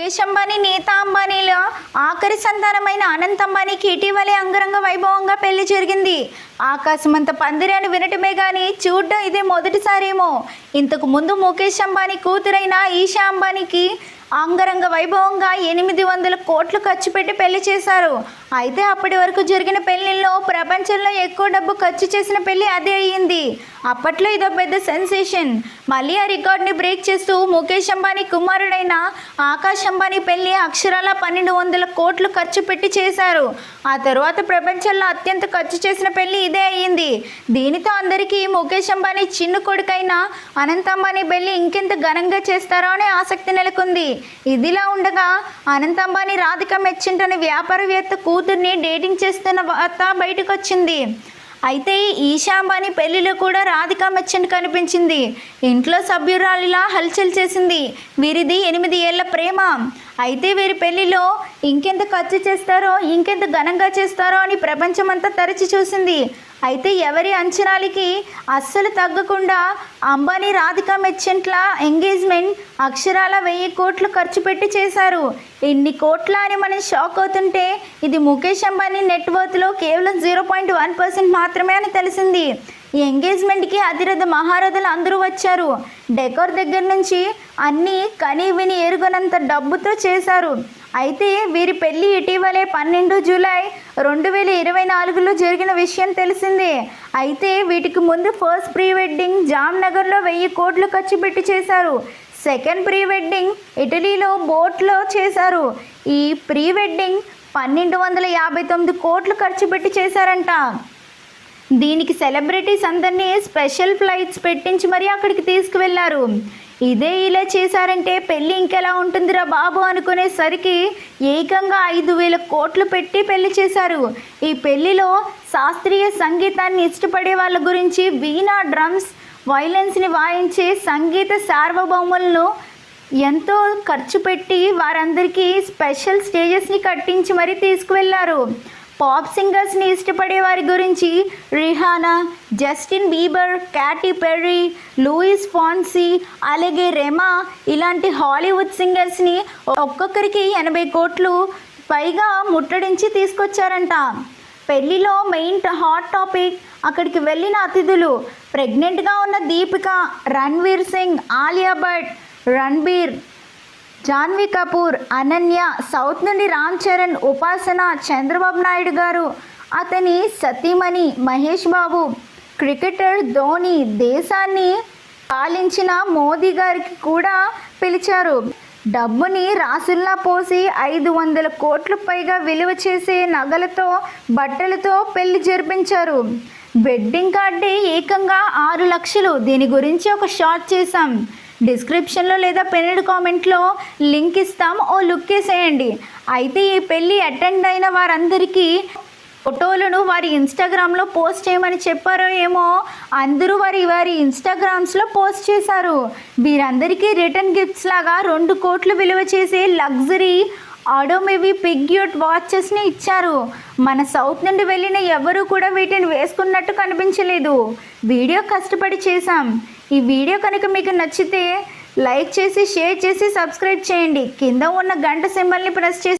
ముఖేష్ అంబానీ, నీతా అంబానీల ఆఖరి సంతానమైన అనంత్ అంబానీకి ఇటీవలే అంగరంగ వైభవంగా పెళ్లి జరిగింది. ఆకాశమంత పందిరి అని వినటమే కానీ చూడడం ఇదే మొదటిసారేమో. ఇంతకు ముందు ముఖేష్ అంబానీ కూతురైన ఈషా అంబానీకి అంగరంగ వైభవంగా 800 కోట్లు ఖర్చు పెట్టి పెళ్లి చేశారు. అయితే అప్పటి వరకు జరిగిన పెళ్లిల్లో ప్రపంచంలో ఎక్కువ డబ్బు ఖర్చు చేసిన పెళ్లి అదే అయ్యింది. అప్పట్లో ఇదో పెద్ద సెన్సేషన్. మళ్ళీ ఆ రికార్డ్ని బ్రేక్ చేస్తూ ముఖేష్ అంబానీ కుమారుడైన ఆకాష్ అంబానీ పెళ్లి అక్షరాల 1200 కోట్లు ఖర్చు పెట్టి చేశారు. ఆ తర్వాత ప్రపంచంలో అత్యంత ఖర్చు చేసిన పెళ్లి ఇదే అయ్యింది. దీనితో అందరికీ ముఖేష్ అంబానీ చిన్న కొడుకైన అనంత్ అంబానీ పెళ్లి ఇంకెంత ఘనంగా చేస్తారో అనే ఆసక్తి నెలకొంది. ఇదిలా ఉండగా అనంత్ అంబానీ రాధిక మెర్చెంట్ అనే వ్యాపారవేత్త కూతుర్ని డేటింగ్ చేస్తున్న వార్త బయటకు వచ్చింది. అయితే ఈషా అంబానీ పెళ్లిలో కూడా రాధిక మెర్చెంట్ కనిపించింది. ఇంట్లో సభ్యురాలిలా హల్చల్ చేసింది. వీరిది 8 ఏళ్ల ప్రేమ. అయితే వీరి పెళ్లిలో ఇంకెంత ఖర్చు చేస్తారో, ఇంకెంత ఘనంగా చేస్తారో అని ప్రపంచమంతా తరచి చూసింది. అయితే ఎవరి అంచనాలకి అస్సలు తగ్గకుండా అంబానీ రాధిక మెర్చెంట్ల ఎంగేజ్మెంట్ అక్షరాల 1000 కోట్లు ఖర్చు పెట్టి చేశారు. ఇన్ని కోట్ల అని మనం షాక్ అవుతుంటే ఇది ముఖేష్ అంబానీ నెట్వర్త్లో కేవలం 0.1% మాత్రమే అని తెలిసింది. ఈ ఎంగేజ్మెంట్కి అతిరథ మహారథులు అందరూ వచ్చారు. డెకోర్ దగ్గర నుంచి అన్నీ కని విని ఎరుగనంత డబ్బుతో చేశారు. అయితే వీరి పెళ్లి ఇటీవలే 12 జూలై 2024లో జరిగిన విషయం తెలిసిందే. అయితే వీటికి ముందు ఫస్ట్ ప్రీ వెడ్డింగ్ జామ్నగర్లో 1000 కోట్లు ఖర్చు పెట్టి చేశారు. సెకండ్ ప్రీ వెడ్డింగ్ ఇటలీలో బోట్లో చేశారు. ఈ ప్రీ వెడ్డింగ్ 1259 కోట్లు ఖర్చు పెట్టి చేశారంట. దీనికి సెలబ్రిటీస్ అందరినీ స్పెషల్ ఫ్లైట్స్ పెట్టించి మరీ అక్కడికి తీసుకువెళ్లారు. ఇదే ఇలా చేశారంటే పెళ్ళి ఇంకెలా ఉంటుందిరా బాబు అనుకునేసరికి ఏకంగా 5000 కోట్లు పెట్టి పెళ్లి చేశారు. ఈ పెళ్లిలో శాస్త్రీయ సంగీతాన్ని ఇష్టపడే వాళ్ళ గురించి వీణా, డ్రమ్స్, వైలెన్స్ని వాయించే సంగీత సార్వభౌములను ఎంతో ఖర్చు పెట్టి వారందరికీ స్పెషల్ స్టేజెస్ని కట్టించి మరీ తీసుకువెళ్లారు. పాప్ సింగర్స్ని ఇష్టపడే వారి గురించి Rihanna, Justin Bieber, Katy Perry, Luis Fonsi, అలాగే రెమా ఇలాంటి హాలీవుడ్ సింగర్స్ని ఒక్కొక్కరికి 80 కోట్లు పైగా ముట్టడించి తీసుకొచ్చారంట. పెళ్లిలో మెయిన్ హాట్ టాపిక్ అక్కడికి వెళ్ళిన అతిథులు. ప్రెగ్నెంట్గా ఉన్న దీపిక, రణ్వీర్ సింగ్, ఆలియా భట్, రణ్బీర్, జాన్వీ కపూర్, అనన్య, సౌత్ నుండి రామ్ చరణ్, ఉపాసన, చంద్రబాబు నాయుడు గారు, అతని సతీమణి మహేష్ బాబు, క్రికెటర్ ధోని, దేశాన్ని పాలించిన మోదీ గారికి కూడా పిలిచారు. డబ్బుని రాసుల్లా పోసి 500 కోట్లు పైగా విలువ చేసే నగలతో, బట్టలతో పెళ్లి జరిపించారు. వెడ్డింగ్ కార్డే ఏకంగా 6 లక్షలు. దీని గురించి ఒక షార్ట్ చేశాం. డిస్క్రిప్షన్లో లేదా పిన్నెడ్ కామెంట్లో లింక్ ఇస్తాం, ఓ లుక్ వేసేయండి. అయితే ఈ పెళ్ళి అటెండ్ అయిన వారందరికీ ఫోటోలను వారి ఇన్స్టాగ్రామ్లో పోస్ట్ చేయమని చెప్పారో ఏమో అందరూ వారి ఇన్స్టాగ్రామ్స్లో పోస్ట్ చేశారు. వీరందరికీ రిటర్న్ గిఫ్ట్స్ లాగా 2 కోట్లు విలువ చేసే లగ్జరీ ఆడోమేవి పిగ్యూట్ వాచెస్ని ఇచ్చారు. మన సౌత్ నుండి వెళ్ళిన ఎవరు కూడా వీటిని వేసుకున్నట్టు కనిపించలేదు. వీడియో కష్టపడి చేశాం. ఈ వీడియో కనుక మీకు నచ్చితే లైక్ చేసి, షేర్ చేసి, సబ్స్క్రైబ్ చేయండి. కింద ఉన్న గంట సింబల్ని ప్రెస్ చేసి